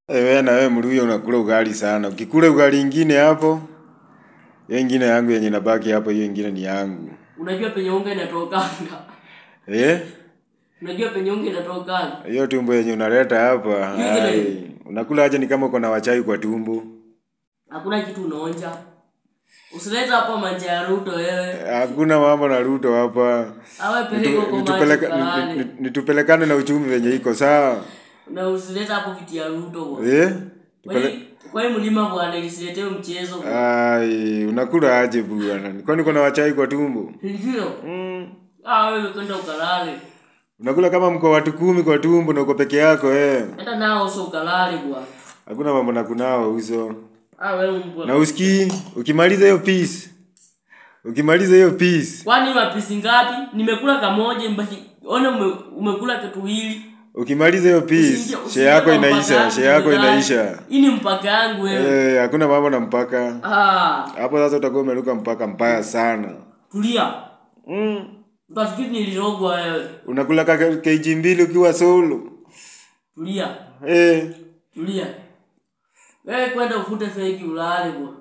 Wewe na wewe Mluya unakula ugali sana. Ukikula ugali ingine hapo, hiyo ingine yangu yenye nabaki hapo, hiyo ingine ni yangu. Unajua penye unga inatokanga. Unajua penye unga inatokanga. Hiyo tumbo yenye unaleta hapa. Unakula aje ni kama uko na wachai kwa tumbo. Hakuna kitu unaonja. Usileta hapa manja ya Ruto wewe. Hakuna mambo na Ruto hapa. Awe peleko kwa nitupelekane na uchumi venye iko sawa. Na usileta hapo vitu ya Ruto bwana. Kwa hiyo mlima bwana ilisilete mchezo bwana. Unakula aje bwana? Kwani uko na wachai kwa tumbo? Ndio. Wewe kwenda ukalale. Unakula kama mko watu 10 kwa tumbo na uko peke yako Hata nao uso ukalale bwana. Hakuna mambo na kunao uso. Wewe mbwa. Na usikii ukimaliza hiyo piece. Ukimaliza hiyo piece. Kwani mapisi ngapi? Nimekula kamoja mbaki. Ona umekula kitu hili. Ukimaliza hiyo piece, share yako inaisha. Hii ni mpaka yangu wewe. Hakuna mambo na mpaka. Hapo sasa utakuwa umeruka mpaka mbaya sana. Tulia. Utafikiri nilirogwa wewe. Unakula kg 2 ukiwa solo. Tulia. Tulia. Wewe kwenda ufute fake ulale bwana.